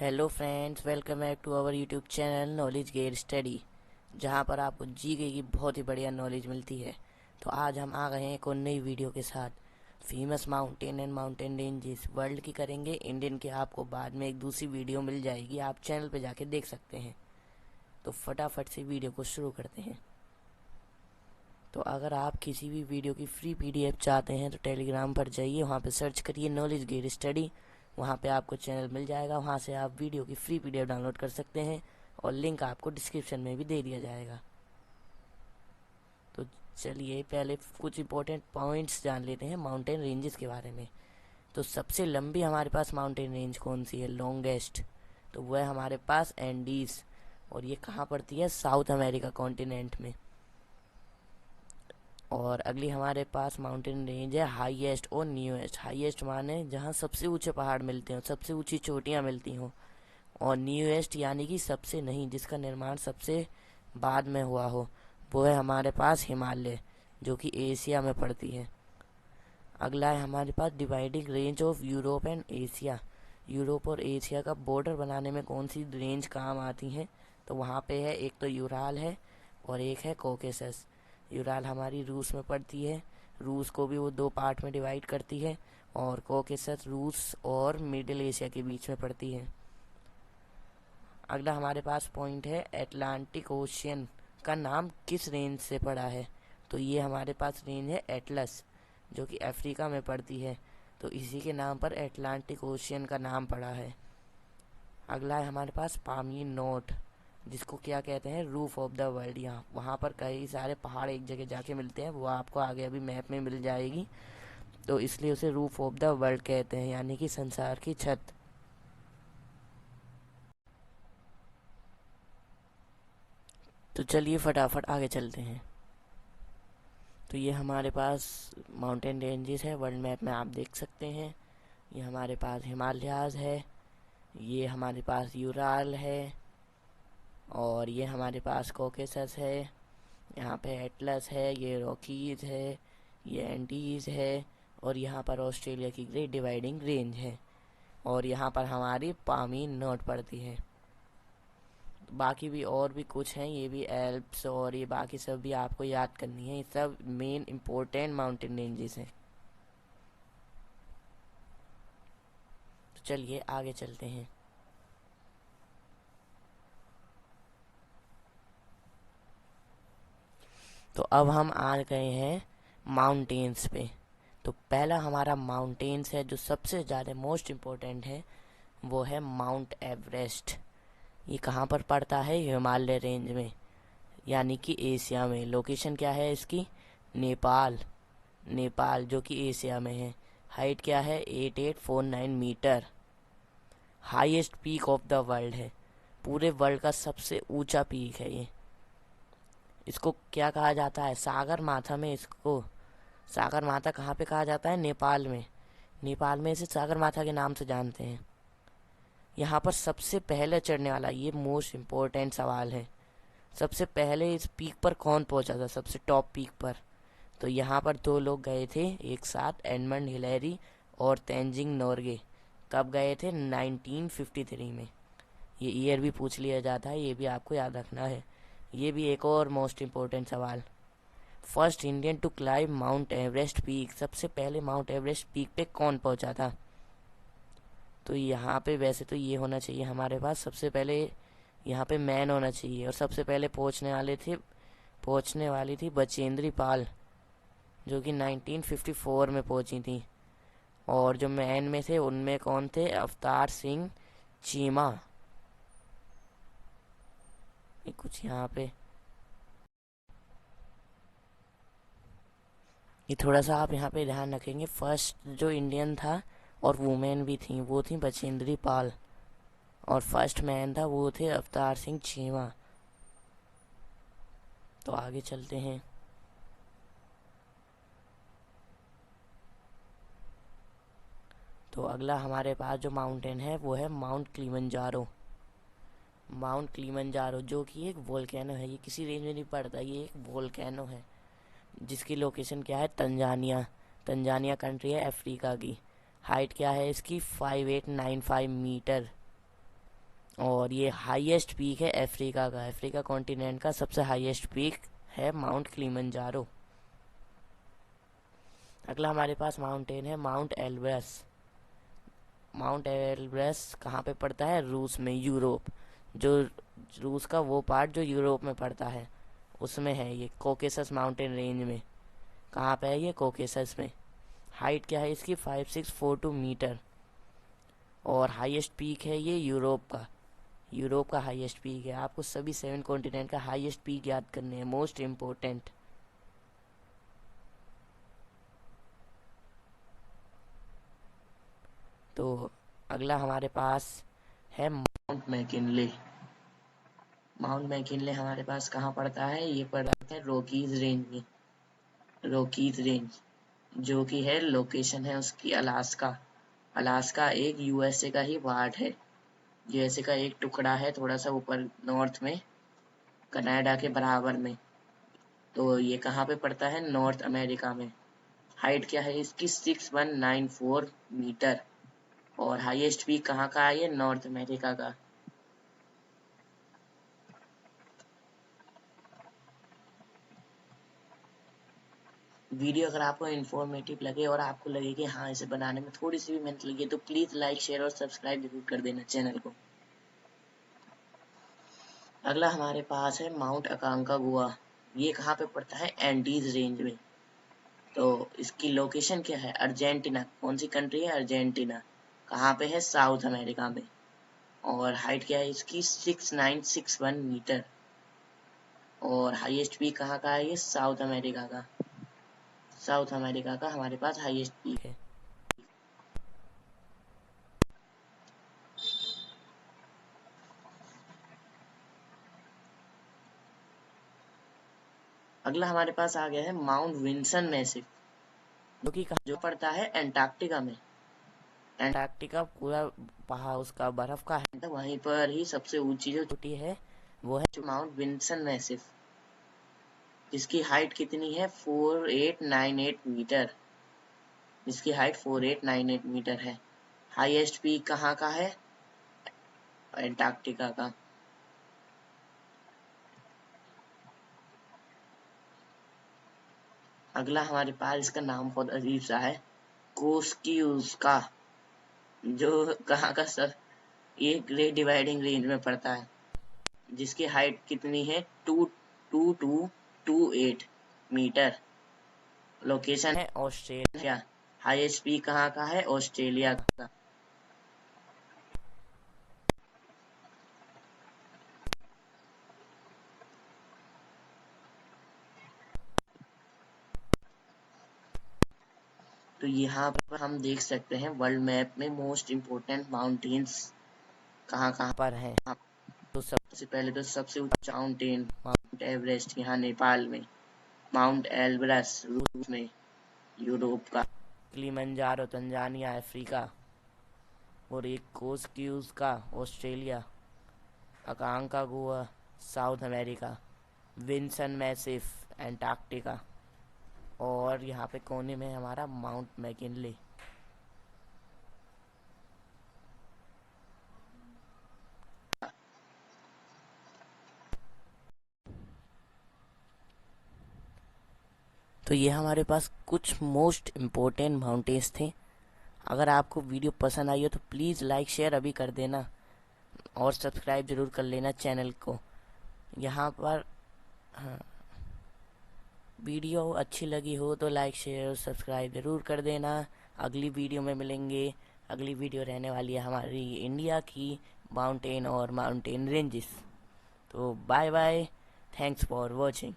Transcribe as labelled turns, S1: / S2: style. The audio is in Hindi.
S1: Hello friends, welcome back to our YouTube channel knowledge get study, जहां पर आपको जीके की बहुत ही बढ़िया नॉलेज मिलती है। तो आज हम आ गए हैं एक और नई वीडियो के साथ। Famous mountain and mountain ranges world की करेंगे, इंडियन की आपको बाद में एक दूसरी वीडियो मिल जाएगी, आप चैनल पे जाके देख सकते हैं। तो फटाफट से वीडियो को शुरू करते हैं। तो अगर आप किसी भी वीडियो की फ्री पीडीएफ चाहते हैं तो टेलीग्राम पर जाइए, वहाँ पे सर्च करिए नॉलेज गेट स्टडी। वहाँ पे आपको चैनल मिल जाएगा, वहाँ से आप वीडियो की फ्री पीडीएफ डाउनलोड कर सकते हैं और लिंक आपको डिस्क्रिप्शन में भी दे दिया जाएगा। तो चलिए पहले कुछ इंपॉर्टेंट पॉइंट्स जान लेते हैं माउंटेन रेंजेस के बारे में। तो सबसे लंबी हमारे पास माउंटेन रेंज कौन सी है, लॉन्गेस्ट? तो वह है हमारे पास एंडीज, और ये कहाँ पड़ती है, साउथ अमेरिका कॉन्टिनेंट में। और अगली हमारे पास माउंटेन रेंज है हाईएस्ट और न्यूएस्ट। हाईएस्ट माने जहाँ सबसे ऊंचे पहाड़ मिलते हो, सबसे ऊंची चोटियाँ मिलती हों, और न्यूएस्ट यानी कि सबसे नहीं, जिसका निर्माण सबसे बाद में हुआ हो, वो है हमारे पास हिमालय, जो कि एशिया में पड़ती है। अगला है हमारे पास dividing range of Europe and Asia. Europe और एशिया का बॉर्डर बनाने में कौन सी रेंज काम आती हैं? तो वहाँ पे है, एक तो यूराल है और एक है कॉकेसस। यूराल हमारी रूस में पड़ती है, रूस को भी वो दो पार्ट में डिवाइड करती है, और कॉकेसस रूस और मिडिल एशिया के बीच में पड़ती है। अगला हमारे पास पॉइंट है एटलांटिक ओशियन का नाम किस रेंज से पड़ा है? तो ये हमारे पास रेंज है एटलस, जो कि अफ्रीका में पड़ती है, तो इसी के नाम पर एटलांटिक ओशियन का नाम पड़ा है। अगला है हमारे पास पामीर नोट, जिसको क्या कहते हैं, रूफ ऑफ द वर्ल्ड। यहाँ वहाँ पर कई सारे पहाड़ एक जगह जाके मिलते हैं, वो आपको आगे अभी मैप में मिल जाएगी, तो इसलिए उसे रूफ ऑफ द वर्ल्ड कहते हैं, यानी कि संसार की छत। तो चलिए फटाफट आगे चलते हैं। तो ये हमारे पास माउंटेन रेंजेस है, वर्ल्ड मैप में आप देख सकते हैं। ये हमारे पास हिमालयाज है, ये हमारे पास यूराल है, और ये हमारे पास कॉकेसस है, यहाँ पे एटलस है, ये रॉकीज है, ये एंडीज है, और यहाँ पर ऑस्ट्रेलिया की ग्रेट डिवाइडिंग रेंज है, और यहाँ पर हमारी पामीर नोट पड़ती है। बाकी भी और भी कुछ हैं, ये भी एल्प्स और ये बाकी सब भी आपको याद करनी है, ये सब मेन इम्पोर्टेंट माउंटेन रेंजेस हैं। तो चलिए आगे चलते हैं। तो अब हम आ गए हैं माउंटेन्स पे। तो पहला हमारा माउंटेन्स है जो सबसे ज़्यादा मोस्ट इम्पोर्टेंट है, वो है माउंट एवरेस्ट। ये कहाँ पर पड़ता है, हिमालय रेंज में, यानी कि एशिया में। लोकेशन क्या है इसकी, नेपाल। नेपाल जो कि एशिया में है। हाइट क्या है, 8849 metre. Highest peak of the world है, पूरे वर्ल्ड का सबसे ऊंचा पीक है ये। इसको क्या कहा जाता है, सागर माथा में इसको, सागर माथा कहाँ पे कहा जाता है, नेपाल में। नेपाल में इसे सागर माथा के नाम से जानते हैं। यहाँ पर सबसे पहले चढ़ने वाला, ये मोस्ट इम्पोर्टेंट सवाल है, सबसे पहले इस पीक पर कौन पहुंचा था, सबसे टॉप पीक पर? तो यहाँ पर दो लोग गए थे एक साथ, एडमंड हिलेरी और तेंजिंग नोर्गे। कब गए थे, 1953 में। ये ईयर भी पूछ लिया जाता है, ये भी आपको याद रखना है। ये भी एक और मोस्ट इम्पोर्टेंट सवाल। First Indian to climb Mount Everest peak, सबसे पहले माउंट एवरेस्ट पीक पे कौन पहुंचा था? तो यहाँ पे वैसे तो ये होना चाहिए हमारे पास, सबसे पहले यहाँ पे मैन होना चाहिए, और सबसे पहले पहुंचने वाली थी बचेंद्री पाल, जो कि 1954 में पहुंची थी। और जो मैन में थे उनमें कौन थे, अवतार सिंह चीमा। ये कुछ यहाँ पे, ये थोड़ा सा आप यहाँ पे ध्यान रखेंगे। फर्स्ट जो इंडियन था और वुमेन भी थी, वो थी बचेंद्री पाल, और फर्स्ट मैन था वो थे अवतार सिंह चीमा। तो आगे चलते हैं। तो अगला हमारे पास जो माउंटेन है वो है माउंट क्लिमंजारो। माउंट क्लिमंजारो जो कि एक वोल्केनो है, ये किसी रेंज में नहीं पड़ता, ये एक वोल्केनो है, जिसकी लोकेशन क्या है, तंजानिया। तंजानिया कंट्री है अफ्रीका की। हाइट क्या है इसकी, 5895 मीटर। और ये हाईएस्ट पीक है अफ्रीका का, अफ्रीका कॉन्टिनेंट का सबसे हाईएस्ट पीक है माउंट किलिमंजारो। अगला हमारे पास माउंटेन है माउंट एल्ब्रस। माउंट एल्ब्रस कहाँ पे पड़ता है? रूस में, यूरोप। जो रूस का वो पार्ट जो यूरोप में पड़ता है उसमें है ये, कोकेसस माउंटेन रेंज में। कहाँ पे है ये? कोकेसस में। हाइट क्या है इसकी? 5642 मीटर। और हाईएस्ट पीक है ये यूरोप का, यूरोप का हाईएस्ट पीक है। आपको सभी 7 कॉन्टिनेंट का हाईएस्ट पीक याद करने हैं, मोस्ट इम्पोर्टेंट। तो अगला हमारे पास है माउंट मैकिनले। माउंट मैकिनले हमारे पास कहाँ पड़ता है? ये पड़ता है रॉकीज रेंज में, रॉकीज रेंज, जो कि है लोकेशन है उसकी अलास्का। अलास्का एक यूएसए का ही पार्ट है, यूएसए का एक टुकड़ा है थोड़ा सा ऊपर नॉर्थ में, कनाडा के बराबर में। तो ये कहाँ पे पड़ता है? नॉर्थ अमेरिका में। हाइट क्या है इसकी? 6194 मीटर। और हाईएस्ट पीक कहाँ का है? ये नॉर्थ अमेरिका का। वीडियो अगर आपको इन्फॉर्मेटिव लगे और आपको लगे कि हाँ इसे बनाने में थोड़ी सी भी मेहनत लगी है तो प्लीज़ लाइक, शेयर और सब्सक्राइब जरूर कर देना चैनल को। अगला हमारे पास है माउंट अकांकागुआ। ये कहाँ पे पड़ता है? एंडीज रेंज में। तो इसकी लोकेशन क्या है? अर्जेंटीना। कौन सी कंट्री है? अर्जेंटीना। कहाँ पे है? साउथ अमेरिका में। और हाइट क्या है इसकी? 6961 मीटर। और हाईएस्ट पीक कहाँ का है? ये साउथ अमेरिका का, साउथ अमेरिका का हमारे पास हाईएस्ट पीक है। अगला हमारे पास आ गया है माउंट विंसन मैसिव, जो पड़ता है एंटार्क्टिका में। एंटार्क्टिका पूरा पहाड़ उसका बर्फ का है, वहीं पर ही सबसे ऊंची जो चोटी है वो है माउंट विंसन मैसिव, जिसकी हाइट कितनी है? 4898 मीटर। जिसकी हाइट 4898 मीटर है। हाईएस्ट पीक कहाँ का है? एंटार्क्टिका का। अगला हमारे पास, इसका नाम बहुत अजीब सा है, कोस्कियुस्का, जो कहाँ का सर? ये ग्रेट डिवाइडिंग रेंज में पड़ता है, जिसकी हाइट कितनी है? 2228 मीटर। लोकेशन है ऑस्ट्रेलिया। हाईएस्ट पीक कहाँ का है? ऑस्ट्रेलिया का। तो यहाँ पर हम देख सकते हैं वर्ल्ड मैप में मोस्ट इम्पोर्टेंट माउंटेन्स कहाँ कहाँ पर हैं। तो सबसे पहले तो सबसे ऊंचा माउंटेन माउंट एवरेस्ट, यहाँ नेपाल में। माउंट एल्ब्रस रूस में, यूरोप का। Kilimanjaro Tanzania Africa. और एक कोस्क्यूज का Australia. Aconcagua South America. Vinson Massif Antarctica. और यहाँ पे कोने में हमारा माउंट मैकिनले। तो ये हमारे पास कुछ मोस्ट इम्पोर्टेंट माउंटेन्स थे। अगर आपको वीडियो पसंद आई हो तो प्लीज़ लाइक शेयर अभी कर देना और सब्सक्राइब ज़रूर कर लेना चैनल को। यहाँ पर हाँ, वीडियो अच्छी लगी हो तो लाइक शेयर और सब्सक्राइब ज़रूर कर देना। अगली वीडियो में मिलेंगे। अगली वीडियो रहने वाली है हमारी इंडिया की माउंटेन और माउंटेन रेंजेस। तो bye bye, thanks for watching.